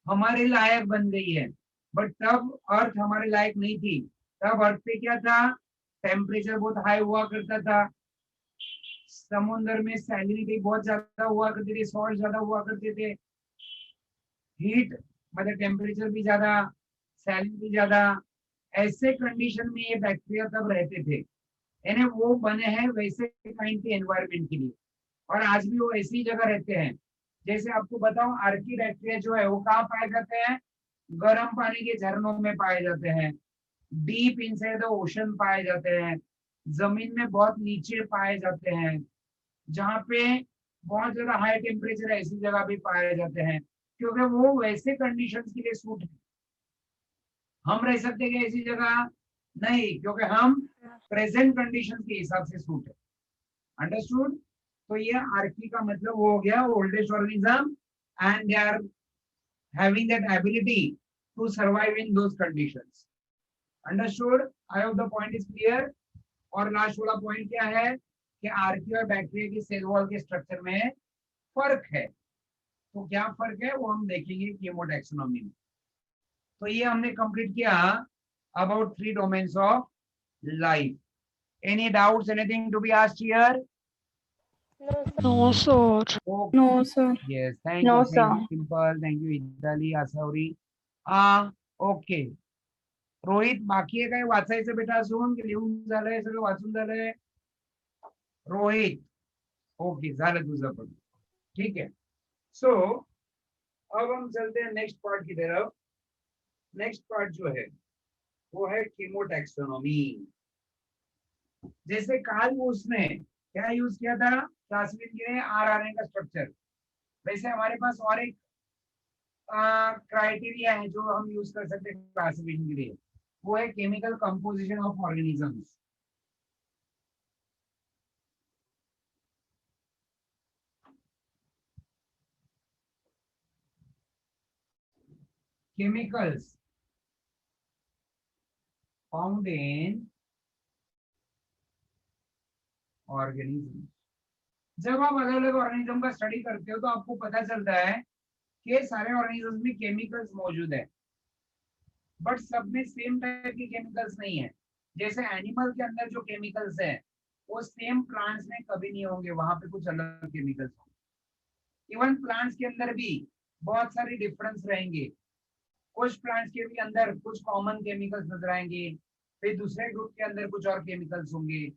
हमारे लायक बन गई है, बट तब अर्थ हमारे लायक नहीं थी। तब अर्थ पे क्या था? टेम्परेचर बहुत हाई हुआ करता था, समुद्र में सैलिनिटी बहुत ज्यादा हुआ करती थी, सॉल्ट ज्यादा हुआ करते थे, हीट मतलब टेम्परेचर भी ज्यादा, सैलिनिटी ज्यादा। ऐसे कंडीशन में ये बैक्टीरिया तब रहते थे, यानी वो बने हैं वैसे काइंड के एनवायरनमेंट के लिए। और आज भी वो ऐसी जगह रहते हैं। जैसे आपको बताऊं, आर्की बैक्टीरिया जो है वो कहाँ पाए जाते हैं? गर्म पानी के झरनों में पाए जाते हैं, डीप इनसाइड द ओशन पाए जाते हैं, जमीन में बहुत नीचे पाए जाते हैं, जहाँ पे बहुत ज्यादा हाई टेम्परेचर है ऐसी जगह भी पाए जाते हैं, क्योंकि वो वैसे कंडीशंस के लिए सूट है। हम रह सकते हैं ऐसी जगह? नहीं, क्योंकि हम प्रेजेंट कंडीशंस के हिसाब से सूट है। अंडरस्टूड? तो ये आर्की का मतलब वो हो गया oldest organism and they are having that ability to survive in those conditions. Understood? I hope the point is clear. और लास्ट वाला पॉइंट क्या है कि आर्की और बैक्टीरिया की सेल वॉल के स्ट्रक्चर में फर्क है। तो क्या फर्क है वो हम देखेंगे कीमोटैक्सोनॉमी में। तो ये हमने कंप्लीट किया about 3 domains of life. Any doubts, anything to be asked here? No, sir. No, sir. Okay. No, sir. Yes, thank No, you. sir. Thank you, Simple. Thank you, Idali, Asauri. Okay. Rohit, बाकी आहे काय वाचायचं बेटा? अजून की लिहून झालंय सगळं, वाचून झालंय? रोहित, ओके, झालं तुझं पण, ठीक है। सो अब हम चलते हैं नेक्स्ट पार्ट की तरफ। नेक्स्ट पार्ट जो है वो है कीमोटैक्सोनॉमी। जैसे काल उसने क्या यूज किया था क्लासिफिकेशन के लिए? आरआरएन का स्ट्रक्चर। वैसे हमारे पास और एक क्राइटेरिया है जो हम यूज कर सकते हैं क्लासिफिकेशन के लिए, वो है chemical composition of organisms. Chemicals found in organism. जब आप अलग अलग ऑर्गेनिज्म का स्टडी करते हो तो आपको पता चलता है कि सारे ऑर्गेनिज्म में केमिकल्स मौजूद है, बट सब में सेम टाइप के केमिकल्स नहीं है। जैसे एनिमल के अंदर जो केमिकल्स है वो सेम प्लांट्स में कभी नहीं होंगे, वहां पे कुछ अलग केमिकल्स होंगे। इवन प्लांट्स के अंदर भी बहुत सारे डिफरेंस रहेंगे। कुछ प्लांट्स के भी अंदर कुछ कॉमन केमिकल्स नजर आएंगे, फिर दूसरे ग्रुप के अंदर कुछ और केमिकल्स होंगे।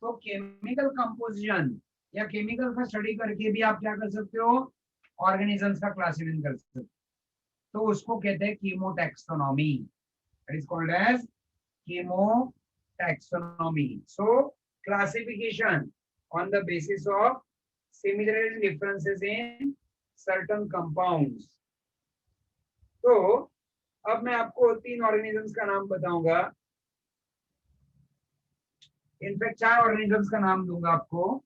तो केमिकल कंपोजिशन या केमिकल का स्टडी करके भी आप क्या कर सकते हो? ऑर्गेनिजम्स का क्लासिफिकेशन कर सकते हो। तो उसको कहते हैं chemotaxonomy. It is called as chemotaxonomy. So classification on the basis of similarity differences in certain compounds. तो अब मैं आपको 3 ऑर्गेनिजम्स का नाम बताऊंगा, इनफैक्ट 4 ऑर्गेनिजम्स का नाम दूंगा आपको,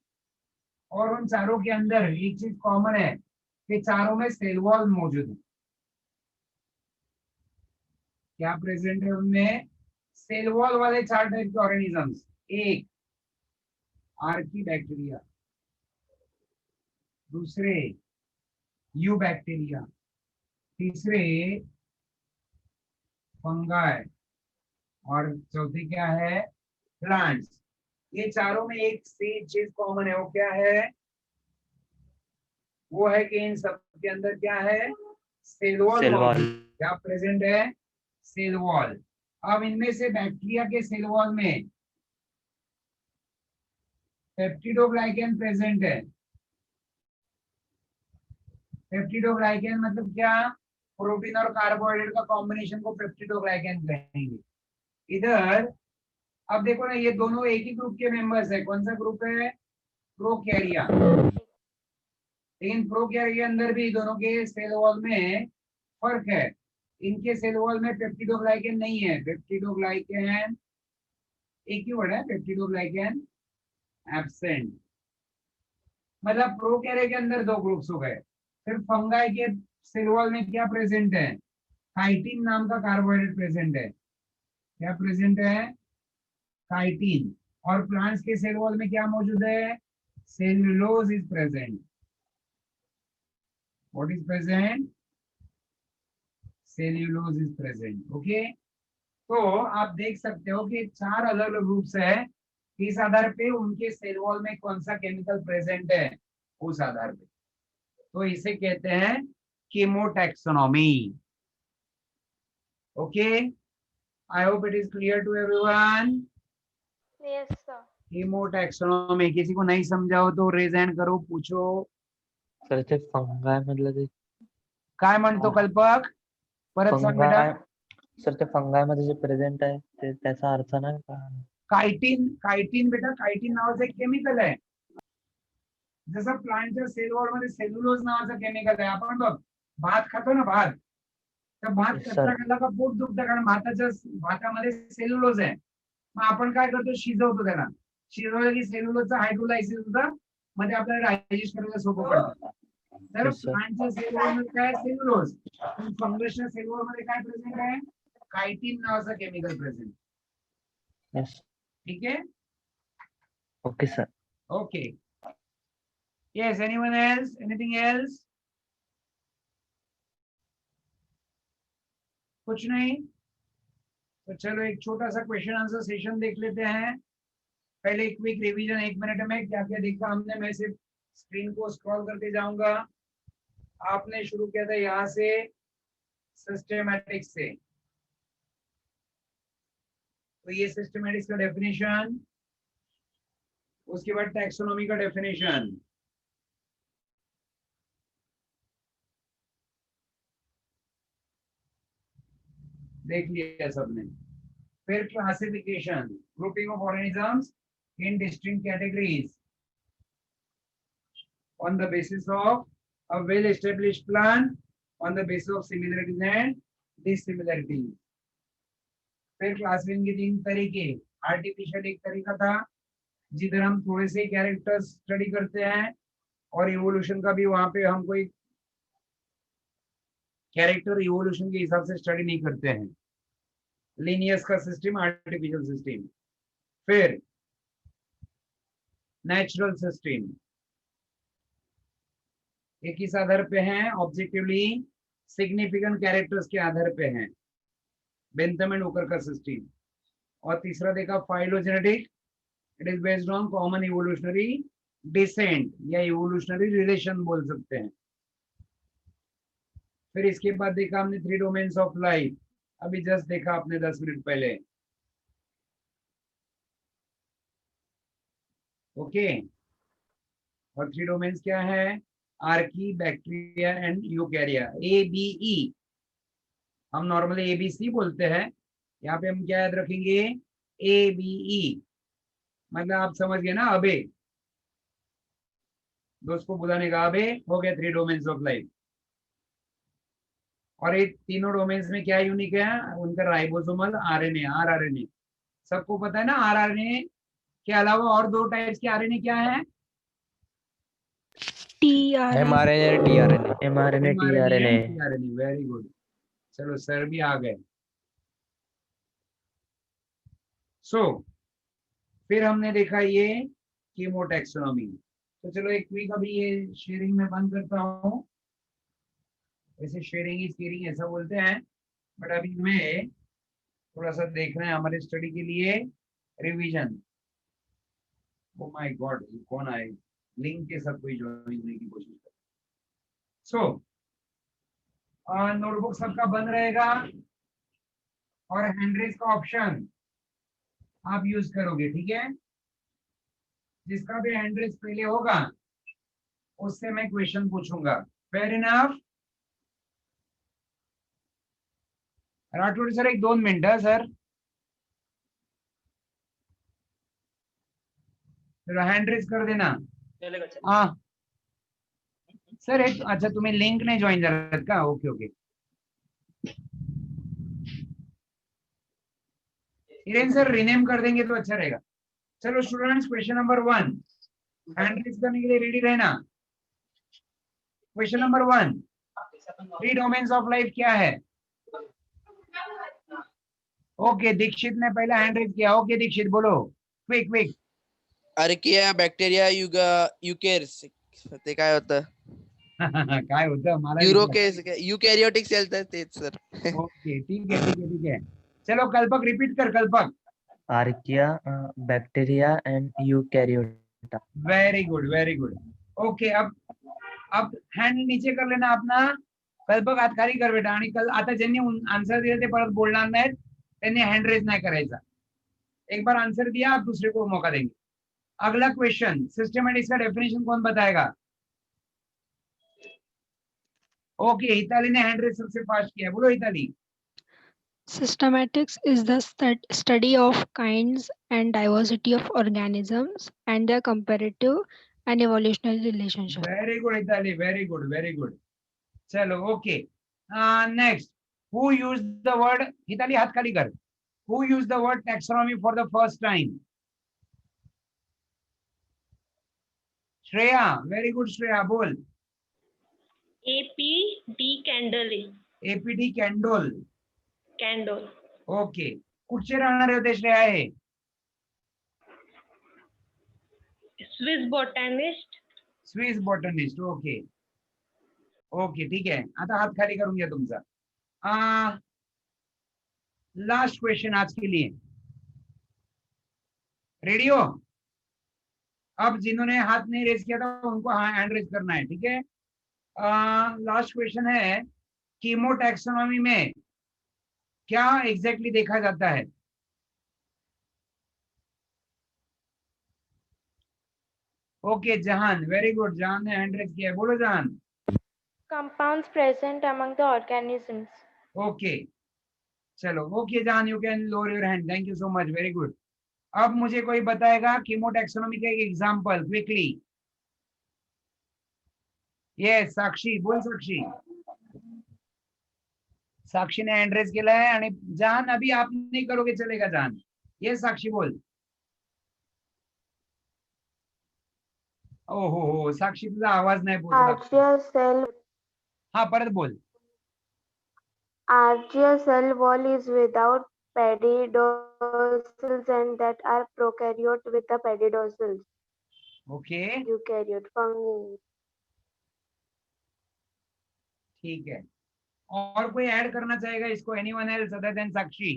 और उन चारों के अंदर एक चीज कॉमन है कि चारों में सेल वॉल मौजूद है। क्या प्रेजेंट है उनमें? सेल वॉल वाले 4 टाइप के ऑर्गेनिजम्स। एक आर्की बैक्टीरिया, दूसरे यू बैक्टीरिया, तीसरे फंगाई, और चौथी क्या है? प्लांट्स। ये चारों में एक से चीज कॉमन है, वो क्या है? वो है कि इन सब के अंदर क्या है? Cell wall. क्या प्रेजेंट है? Cell wall. अब इनमें से बैक्टीरिया के सेल वॉल में पेप्टिडोग्लाइकन प्रेजेंट है। पेप्टिडोग्लाइकन मतलब क्या? प्रोटीन और कार्बोहाइड्रेट का कॉम्बिनेशन को पेप्टिडोग्लाइकन कहेंगे। इधर अब देखो ना, ये दोनों एक ही ग्रुप के मेंबर्स है। कौन सा ग्रुप है? प्रोकैरिया। लेकिन प्रोकैरिया के अंदर भी दोनों के सेल वॉल में फर्क है। इनके सेल वॉल में पेप्टिडोग्लाइकन नहीं है। पेप्टिडोग्लाइकन एक ही वर्ड है, पेप्टिडोग्लाइकन एब्सेंट। मतलब प्रोकैरिया के अंदर दो ग्रुप्स हो गए। फिर फंगाई के सेल वॉल में क्या प्रेजेंट है? काइटिन नाम का कार्बोहाइड्रेट प्रेजेंट है। क्या प्रेजेंट है? काइटिन। और प्लांट्स के सेल वॉल में क्या मौजूद है? Cellulose is present. What is present? Cellulose is present. Okay, तो आप देख सकते हो कि चार अलग अलग ग्रुप्स है। इस आधार पे उनके सेल वॉल में कौन सा केमिकल प्रेजेंट है, उस आधार पे। तो इसे कहते हैं chemotaxonomy. Okay, I hope it is clear to everyone. Yes, sir. Chemotaxonomy किसी को नहीं समझा हो तो रेज हैंड करो, पूछो। सर ते फंगाय मधलं ते काय म्हणतो कल्पक? परत सांग बेटा। फंगाय सर ते फंगाय मध्ये जे प्रेझेंट आहे ते त्याचा अर्थ नाही का? काइटिन, काइटिन बेटा, काइटिन नावाचं एक केमिकल आहे। जसं प्लांटच्या सेल वॉल मध्ये सेल्युलोज नावाचं केमिकल आहे। आपण बघ भात खातो ना, भात, तर भात Yes, कच्चा sir. खाल्ला का पोट दुखतं, कारण भातामध्ये सेल्युलोज आहे। मग आपण काय करतो? शिजवतो त्याला। शिजवलं की सेल्युलोजचं हायड्रोलायसिस होतं, मग ते आपल्याला डायजेस्ट करायला सोपं पडतं। तर Yes, sir. प्लांटच्या सेल वॉल मध्ये काय? सेल्युलोज। फंगसच्या सेल वॉल मध्ये काय प्रेझेंट आहे? काइटिन नावाचं केमिकल प्रेझेंट। Yes. ठीक है? Okay, sir. Okay. Yes, anyone else? Anything else? कुछ नहीं? तो चलो एक छोटा सा क्वेश्चन आंसर सेशन देख लेते हैं। पहले क्विक रिवीजन 1 मिनट में क्या क्या देखा हमने। मैं सिर्फ स्क्रीन को स्क्रॉल करते जाऊंगा। आपने शुरू किया था यहाँ से, सिस्टेमैटिक्स से। तो ये सिस्टेमैटिक्स का डेफिनेशन, उसके बाद टैक्सोनॉमी का डेफिनेशन, देख लिया सबने। फिर classification, grouping of organisms in distinct categories on the basis of a well established plan, on the basis of similarities and dissimilarities. फिर क्लासिफिकेशन के 3 तरीके। आर्टिफिशियल एक तरीका था जिधर हम थोड़े से कैरेक्टर्स स्टडी करते हैं, और इवोल्यूशन का भी वहां पे हम कोई कैरेक्टर इवोल्यूशन के हिसाब से स्टडी नहीं करते हैं। लिनियस का सिस्टम, आर्टिफिशियल सिस्टम। फिर नेचुरल सिस्टम, एक इस आधार पे हैं, ऑब्जेक्टिवली सिग्निफिकेंट कैरेक्टर्स के आधार पे हैं, बेंथम एंड ओकर का सिस्टम। और तीसरा देखा phylogenetic, it is based on common evolutionary descent या इवोल्यूशनरी रिलेशन बोल सकते हैं। फिर इसके बाद देखा हमने 3 डोमेन्स ऑफ लाइफ, अभी जस्ट देखा आपने 10 मिनट पहले। ओके, और 3 डोमेन्स क्या है? Archie, bacteria and यूकैरिया। ABE हम नॉर्मली ABC बोलते हैं, यहाँ पे हम क्या याद रखेंगे? ABE मतलब आप समझ गए ना, अबे दोस्त को बुलाने का अबे हो गया 3 डोमेन्स ऑफ लाइफ। और ये तीनों डोमेन्स में क्या यूनिक है? उनका राइबोसोमल RNA, rRNA। सबको पता है ना, rRNA के अलावा और 2 टाइप्स के RNA क्या है? tRNA, mRNA, tRNA. Very good. चलो सर भी आ गए। फिर हमने देखा ये कीमोटैक्सोनॉमी। तो चलो एक क्विक अभी ये शेयरिंग में बंद करता हूँ। वैसे शेयरिंग इज केयरिंग ऐसा बोलते हैं, बट अभी हमें थोड़ा सा देखना है हमारे स्टडी के लिए रिवीजन। ओ माय गॉड, कौन आए? लिंक के साथ कोई ज्वाइन करने की कोशिश कर। नोटबुक सबका बंद रहेगा, और हैंड रेज का ऑप्शन आप यूज करोगे, ठीक है? जिसका भी हैंड रेज पहले होगा उससे मैं क्वेश्चन पूछूंगा। Fair enough. राठौड़ सर एक 2 मिनट है सर। हैंड रेज कर देना। हाँ सर एक अच्छा तुम्हें लिंक नहीं ज्वाइन जरूरत का। Okay okay Hiren sir rename कर देंगे तो अच्छा रहेगा। चलो students question number 1 hand raise करने के लिए रेडी रहना। Question number 1 3 domains of life क्या है? ओके दीक्षित ने पहला हैंड रेज किया। ओके दीक्षित बोलो क्विक क्विक। अर्किया बॅक्टेरिया युकेर्स ते काय होतं? काय होतं मला युकॅरियोटिक सेल तेच सर. ओके ठीक है ठीक है ठीक है। चलो कल्पक रिपीट कर Kalpak. Archaea, bacteria and Eukaryota. Very good very good. Okay अब हँड नीचे कर लेना अपना। कल्पक हात खाली कर बेटा। आणि आता ज्यांनी आन्सर दिले ते परत बोलणार नाहीत त्यांनी हँड रेज नाही करायचा। एक बार आंसर दिया आप दूसरे को मौका देंगे। अगला क्वेश्चन सिस्टमैटिक्स का डेफिनेशन कौन बताएगा? ओके हिताली ने हैंड रेज सबसे फास्ट किया। बोलो हिताली। Systematics is the study of kinds and diversity of organisms and their comparative and evolutionary relationship. Very good Hitali very good very good. चलो okay next who use the word. Hitali हाथ खाली कर। Who use the word taxonomy for the first time? Shreya very good Shreya बोल। APD Candle. APD Candolle. Candle. Okay कुठचे राहणारे होते श्रेया हे? Swiss botanist. Swiss botanist. Okay okay ठीक है आता हाथ खाली करून घ्या तुमचा। लास्ट क्वेश्चन आज के लिए रेडी हो? अब जिन्होंने हाथ नहीं रेज किया था उनको हैंड रेज करना है ठीक है। लास्ट क्वेश्चन है कीमोटैक्सोनॉमी में क्या एग्जैक्टली देखा जाता है? ओके जहान वेरी गुड। जहान ने हैंड रेज किया है। बोलो जहान। Compounds present among the organisms. Okay चलो ओके जहान you can lower your hand. Thank you so much very good. अब मुझे कोई बताएगा कीमोटैक्सोनॉमी का एक एग्जांपल क्विकली। यस साक्षी बोल। साक्षी साक्षी ने हैंड रेज केला है आणि जहान अभी आप नहीं करोगे चलेगा जहान। ये साक्षी बोल। ओ हो साक्षी तुझा आवाज नाही पोहोचला। Archaea cell. हा परत बोल। Archaea cell wall is without pedidorsals and that are prokaryote with the pedidorsals. Okay Eukaryote fungi. ठीक है और कोई ऐड करना चाहेगा इसको? एनीवन एल्स अदर देन साक्षी?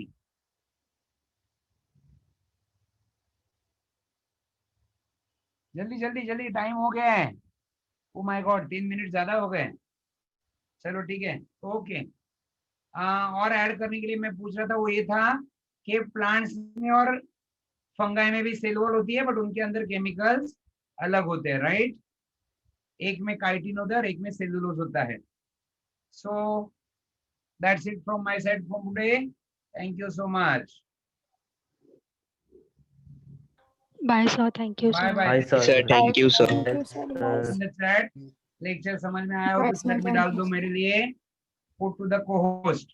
जल्दी जल्दी जल्दी टाइम हो गया है। ओ माय गॉड 3 मिनट ज्यादा हो गए। चलो ठीक है ओके। और ऐड करने के लिए मैं पूछ रहा था वो ये था कि प्लांट्स में और फंगाई में भी सेल वॉल होती है बट उनके अंदर केमिकल्स अलग होते हैं राइट। एक में काइटिन होता है और एक में सेलुलोज होता है। So that's it from my side for today. Thank you so much. Bye, sir. Thank you, bye sir. Bye. Sir thank you sir. In the chat lecture समझ में आया हो तो चैट में डाल दो मेरे लिए। पुट टू द को होस्ट।